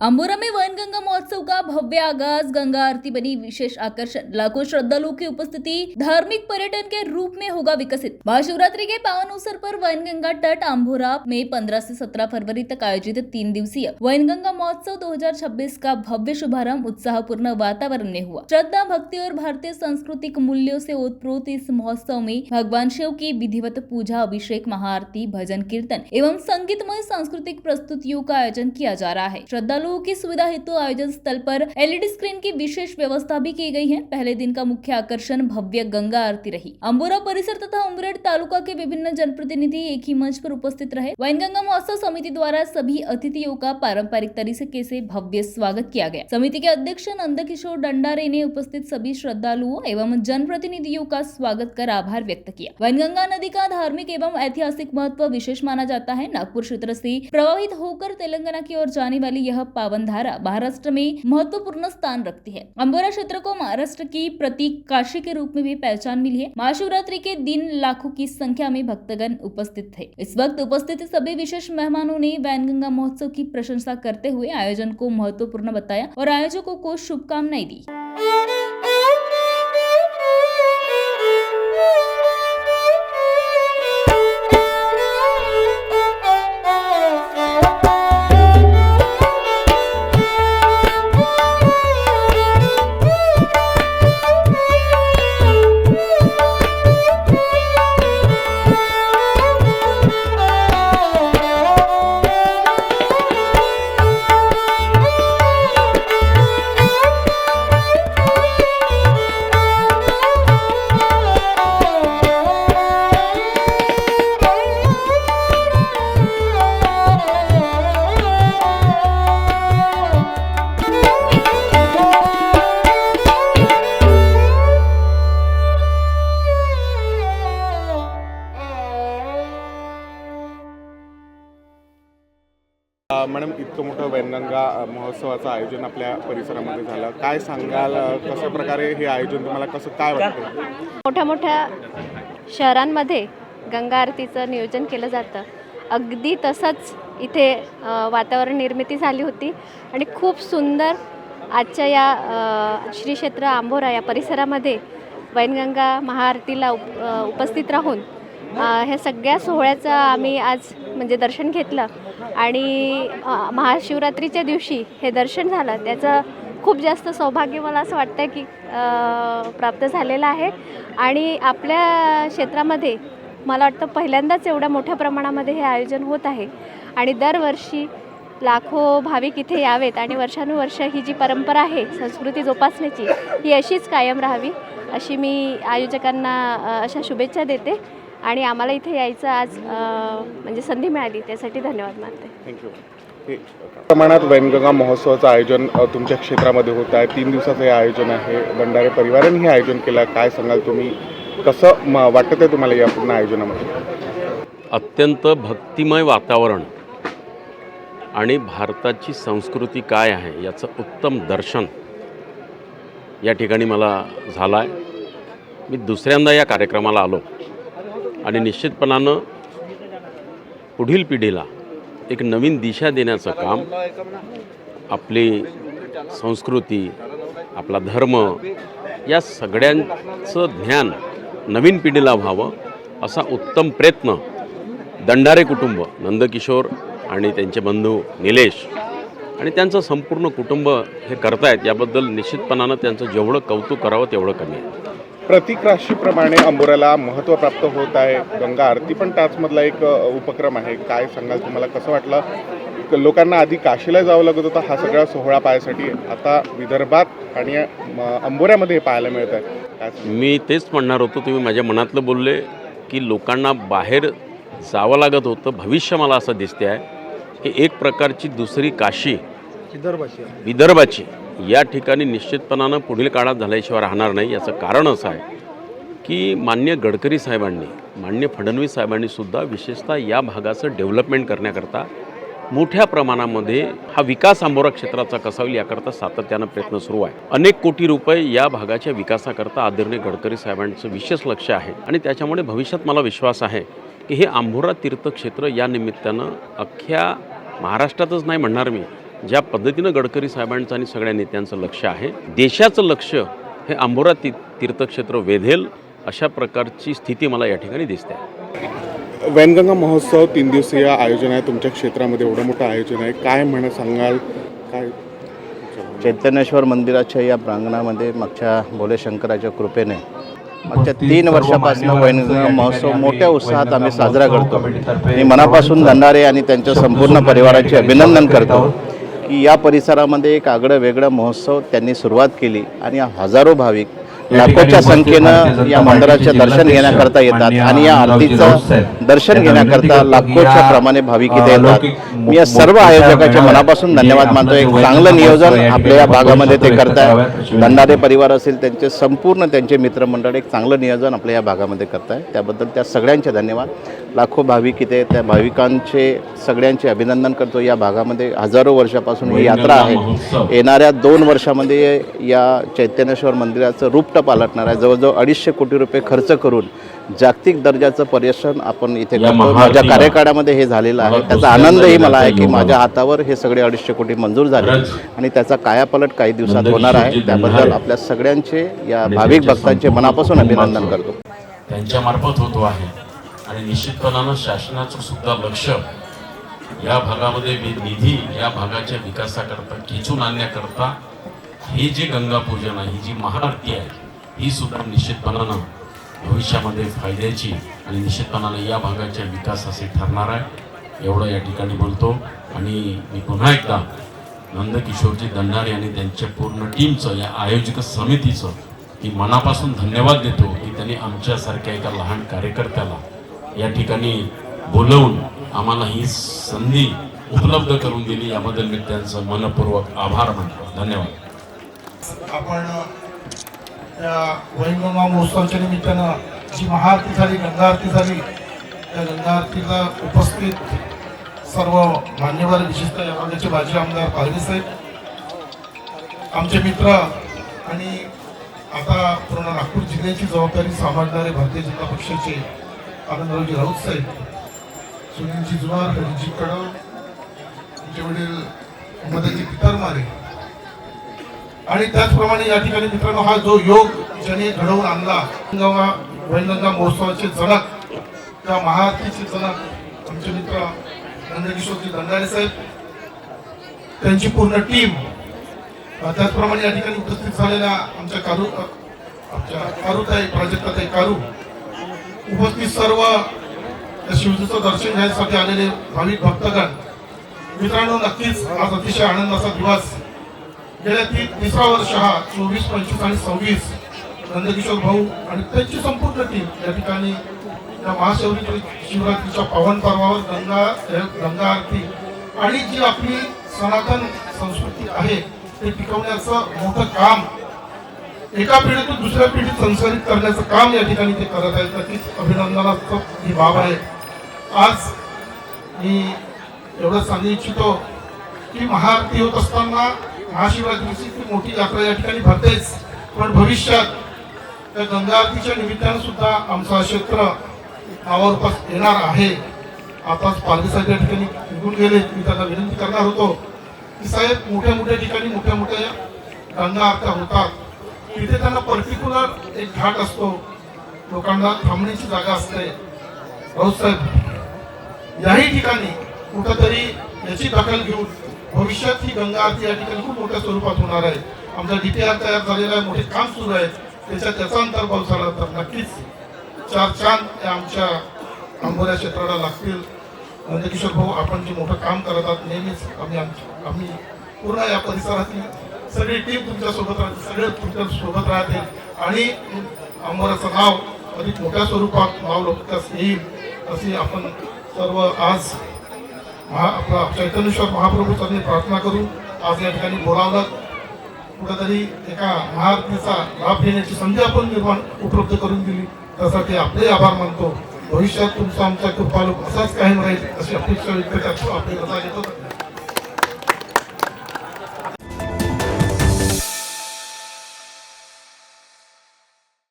अंबोरा में वनगंगा महोत्सव का भव्य आगाज। गंगा आरती बनी विशेष आकर्षण। लाखों श्रद्धालुओं की उपस्थिति धार्मिक पर्यटन के रूप में होगा विकसित। महाशिवरात्रि के पावन अवसर पर वनगंगा तट अंबोरा में 15 से 17 फरवरी तक आयोजित 3 दिवसीय वनगंगा महोत्सव 2026 का भव्य शुभारंभ उत्साहपूर्ण वातावरण में हुआ। श्रद्धा, भक्ति और भारतीय सांस्कृतिक मूल्यों से ओतप्रोत इस महोत्सव में भगवान शिव की विधिवत पूजा, अभिषेक, महाआरती, भजन कीर्तन एवं संगीतमय सांस्कृतिक प्रस्तुतियों का आयोजन किया जा रहा है। श्रद्धालुओं की सुविधा हेतु आयोजन स्थल पर एलईडी स्क्रीन की विशेष व्यवस्था भी की गई है। पहले दिन का मुख्य आकर्षण भव्य गंगा आरती रही। अंबोरा परिसर तथा उमरेड तालुका के विभिन्न जनप्रतिनिधि एक ही मंच पर उपस्थित रहे। वनगंगा महोत्सव समिति द्वारा सभी अतिथियों का पारंपरिक तरीके से भव्य स्वागत किया गया। समिति के अध्यक्ष नंदकिशोर डंडारे ने उपस्थित सभी श्रद्धालुओं एवं जनप्रतिनिधियों का स्वागत कर आभार व्यक्त किया। वनगंगा नदी का धार्मिक एवं ऐतिहासिक महत्व विशेष माना जाता है। नागपुर क्षेत्र से प्रवाहित होकर तेलंगाना की ओर जाने वाली यह पावन धारा महाराष्ट्र में महत्वपूर्ण स्थान रखती है। अंबोरा क्षेत्र को महाराष्ट्र की प्रतीक काशी के रूप में भी पहचान मिली है। महाशिवरात्रि के दिन लाखों की संख्या में भक्तगण उपस्थित थे। इस वक्त उपस्थित सभी विशेष मेहमानों ने वनगंगा महोत्सव की प्रशंसा करते हुए आयोजन को महत्वपूर्ण बताया और आयोजकों को शुभकामनाएं दी। मॅडम, इतकं मोठं वनगंगा महोत्सवाचं आयोजन आपल्या परिसरामध्ये झालं, काय सांगाल? कशा प्रकारे हे आयोजन तुम्हाला कसं काय वाटतं? मोठ्या शहरांमध्ये गंगा आरतीचं नियोजन केलं जातं, अगदी तसंच इथे वातावरण निर्मिती झाली होती आणि खूप सुंदर आजच्या या श्री क्षेत्र अंबोरा या परिसरामध्ये वनगंगा महाआरतीला उपस्थित राहून ह्या सगळ्या सोहळ्याचं आम्ही आज म्हणजे दर्शन घेतलं आणि महाशिवरात्रीच्या दिवशी हे दर्शन झालं, त्याचं खूप जास्त सौभाग्य मला असं वाटतं की प्राप्त झालेलं आहे। आणि आपल्या क्षेत्रामध्ये मला वाटतं पहिल्यांदाच एवढ्या मोठ्या प्रमाणामध्ये हे आयोजन होत आहे आणि दरवर्षी लाखो भाविक इथे यावेत आणि वर्षानुवर्ष ही जी परंपरा आहे संस्कृती जोपासण्याची ही अशीच कायम राहावी अशी मी आयोजकांना अशा शुभेच्छा देते आणि आम्हाला इथे यायचं आज म्हणजे संधी मिळाली त्यासाठी धन्यवाद मानते। थँक्यू। प्रमाणात वनगंगा महोत्सवाचं आयोजन तुमच्या क्षेत्रामध्ये होत आहे। 3 दिवसाचं हे आयोजन आहे। भंडारे परिवाराने हे आयोजन केलं, काय सांगाल तुम्ही? कसं वाटतं आहे तुम्हाला या पूर्ण आयोजनामध्ये? अत्यंत भक्तिमय वातावरण आणि भारताची संस्कृती काय आहे याचं उत्तम दर्शन या ठिकाणी मला झालं आहे। मी दुसऱ्यांदा या कार्यक्रमाला आलो आणि निश्चितपणानं पुढील पिढीला एक नवीन दिशा देण्याचं काम, आपली संस्कृती, आपला धर्म या सगळ्यांचं ज्ञान नवीन पिढीला व्हावं असा उत्तम प्रयत्न दंडारे कुटुंब, नंदकिशोर आणि त्यांचे बंधू निलेश आणि त्यांचं संपूर्ण कुटुंब हे करतायत। याबद्दल निश्चितपणानं त्यांचं जेवढं कौतुक करावं तेवढं कमी आहे। प्रतीक राशीप्रमाणे अंबोऱ्याला महत्त्व प्राप्त होत आहे। गंगा आरती पण त्याचमधला एक उपक्रम आहे, काय सांगाल तुम्हाला? कसं वाटलं? लोकांना आधी काशीला जावं लागत होतं हा सगळा सोहळा पाहायसाठी, आता विदर्भात आणि अंबोऱ्यामध्ये पाहायला मिळत आहे। मी तेच म्हणणार होतो, तुम्ही माझ्या मनातलं बोलले की लोकांना बाहेर जावं लागत होतं। भविष्य मला असं दिसते आहे की एक प्रकारची दुसरी काशी विदर्भाची या ठिकाणी निश्चितपणानं पुढील काळात झाल्याशिवाय राहणार नाही। याचं कारण असं आहे की माननीय गडकरी साहेबांनी, माननीय फडणवीस साहेबांनी सुद्धा विशेषतः या भागाचं डेव्हलपमेंट करण्याकरता मोठ्या प्रमाणामध्ये हा विकास अंबोरा क्षेत्राचा कसा होईल याकरता सातत्यानं प्रयत्न सुरू आहे। अनेक कोटी रुपये या भागाच्या विकासाकरता आदरणीय गडकरी साहेबांचं विशेष लक्ष आहे आणि त्याच्यामुळे भविष्यात मला विश्वास आहे की हे आंबोरा तीर्थक्षेत्र या निमित्तानं अख्ख्या महाराष्ट्रातच नाही म्हणणार मी, ज्या पद्धतीनं गडकरी साहेबांचं आणि सगळ्या नेत्यांचं लक्ष आहे, देशाचं लक्ष हे आंबोरा तीर्थक्षेत्र वेधेल अशा प्रकारची स्थिती मला या ठिकाणी दिसते. वैनगंगा महोत्सव 3 दिवसीय आयोजन आहे तुमच्या क्षेत्रामध्ये, एवढं मोठं आयोजन आहे, काय म्हणणं सांगाल? काय चैतन्येश्वर मंदिराच्या या प्रांगणामध्ये मागच्या भोले शंकराच्या कृपेने मागच्या 3 वर्षापासून वैनगंगा महोत्सव मोठ्या उत्साहात आम्ही साजरा करतो. मी मनापासून दंडारे आणि त्यांच्या संपूर्ण परिवाराचे अभिनंदन करतो की या परिसरामध्ये एक आगळं वेगळं महोत्सव त्यांनी सुरुवात केली आणि हजारो भाविक लाखोच्या संख्येनं या मंदिराचे दर्शन घेण्याकरता येतात आणि या आरतीचं दर्शन घेण्याकरता लाखोच्या प्रमाणे भाविक इथे येतात. मी या सर्व आयोजकाचे मनापासून धन्यवाद मानतो. एक चांगलं नियोजन आपल्या या भागामध्ये ते करताय. दंडारे परिवार असेल, त्यांचे संपूर्ण त्यांचे मित्रमंडळ एक चांगलं नियोजन आपल्या या भागामध्ये करताय, त्याबद्दल त्या सगळ्यांचे धन्यवाद. लाखो भाविक इथे, त्या भाविकांचे सगळ्यांचे अभिनंदन करतो. या भागामध्ये हजारो वर्षापासून ही यात्रा आहे. येणाऱ्या 2 वर्षामध्ये या चैतन्येश्वर मंदिराचं रूप पालटणार आहे. जवळजवळ 250 कोटी रुपये खर्च करून जागतिक दर्जाचं पर्यटन आपण इथे करतो. माझ्या कार्यकाळामध्ये हे झालेलं आहे. त्याचा आनंदही मला आहे की माझ्या हातावर हे सगळे 250 कोटी मंजूर झाले आणि त्याचा कायापालट काही दिवसात होणार आहे. त्याबद्दल आपल्या सगळ्यांचे, या भाविक भक्तांचे मनापासून अभिनंदन करतो. त्यांच्यामार्फत होतो आहे आणि निश्चितपणानं शासनाचं सुद्धा लक्ष या भागामध्ये निधी या भागाच्या विकासाकरता खेचून आणण्याकरता हे जे गंगा पूजन आहे, ही जी महाआरती आहे, ही सुद्धा निश्चितपणानं भविष्यामध्ये फायद्याची आणि निश्चितपणानं या भागाच्या विकासासाठी ठरणार आहे, एवढं या ठिकाणी बोलतो. आणि मी पुन्हा एकदा नंदकिशोरजी दंडारे आणि त्यांच्या पूर्ण टीमचं, या आयोजक समितीचं मी मनापासून धन्यवाद देतो की त्यांनी आमच्यासारख्या एका लहान कार्यकर्त्याला या ठिकाणी बोलवून आम्हाला ही संधी उपलब्ध करून दिली. याबद्दल मी त्यांचं मनपूर्वक आभार मानतो. धन्यवाद. आपण या वैनगंगा महोत्सवाच्या निमित्तानं जी महाआरती झाली, गंगा आरती झाली, त्या गंगा आरतीला उपस्थित सर्व मान्यवर, विशेषतः या भागाचे माजी आमदार पालवे साहेब, आमचे मित्र आणि आता पूर्ण नागपूर जिल्ह्याची जबाबदारी सांभाळणारे भारतीय जनता पक्षाचे आनंदरावजी राऊत साहेब, सुनीलजी जुवार, हरिजी कडव, आमचे वडील मदनजी पितरमारे, आणि त्याचप्रमाणे या ठिकाणी मित्रांनो हा जो योग ज्याने घडवून आणला, वैनगंगा महोत्सवाचे जनक, त्या महाआरतीचे जनक आमचे मित्र नंदकिशोरजी दंडारे साहेब, त्यांची पूर्ण टीम, त्याचप्रमाणे या ठिकाणी उपस्थित झालेल्या आमच्या कारूताई, प्राजक्ताताई कारू, उपस्थित सर्व शिवजीचं दर्शन घ्यायसाठी आलेले भाविक भक्तगण. मित्रांनो, नक्कीच आज अतिशय आनंदाचा दिवस. गेल्या 3रा वर्ष हा 24, 25 आणि 26 नंदकिशोर भाऊ आणि त्यांची संपूर्ण टीम या ठिकाणी या महाशिवरात्रीच्या पावन पर्वावर गंगा आरती आणि जी आपली सनातन संस्कृती आहे ते टिकवण्याचं मोठं काम, एका पिढीतून दुसऱ्या पिढीत संस्कारित करण्याचं काम या ठिकाणी ते करत आहेत. नक्कीच अभिनंदनाचं ही बाब आहे. आज मी एवढं सांगू इच्छितो की महाआरती होत असताना महाशिवरात्रीची मोठी यात्रा या ठिकाणी भरतेच, पण भविष्यात त्या गंगा आरतीच्या निमित्तानं सुद्धा आमचा क्षेत्र नावारूपास येणार आहे. आताच पालवी साहेब या ठिकाणी निघून गेले. मी त्यांना विनंती करणार होतो की साहेब, मोठ्या ठिकाणी मोठ्या गंगा आरत्या होतात, तिथे त्यांना पर्टिक्युलर एक घाट असतो, लोकांना थांबण्याची जागा असते. राऊत साहेब, याही ठिकाणी कुठंतरी याची दखल घेऊन भविष्यात ही गंगा आरती या ठिकाणी खूप मोठ्या स्वरूपात होणार आहे. आमचा DPR तयार झालेला आहे, मोठे काम सुरू आहे. त्याचा अंतर्भाव झाला तर नक्कीच 4 चांद या आमच्या आंबोऱ्या क्षेत्राला लागतील. नंदकिशोर भाऊ, आपण जे मोठं काम करत आहात, नेहमीच आम्ही पूर्ण या परिसरातील सगळी टीम तुमच्या सोबत राहते, सगळे तुमच्या सोबत राहते आणि आंबोऱ्याचं नाव अधिक मोठ्या स्वरूपात नाव लोकांस येईल अशी आपण सर्व आज आपला चैतन्येश्वर महाप्रभूंनी प्रार्थना करून आज या ठिकाणी बोलावलं. कुठेतरी एका महाआरतीचा लाभ घेण्याची संधी आपण उपलब्ध करून दिली, त्यासाठी आपले आभार मानतो. भविष्यात तुमचा आमचा कृपालू असाच कायम राहील अशी अपेक्षा व्यक्त करतो. आपली रजा घेतो.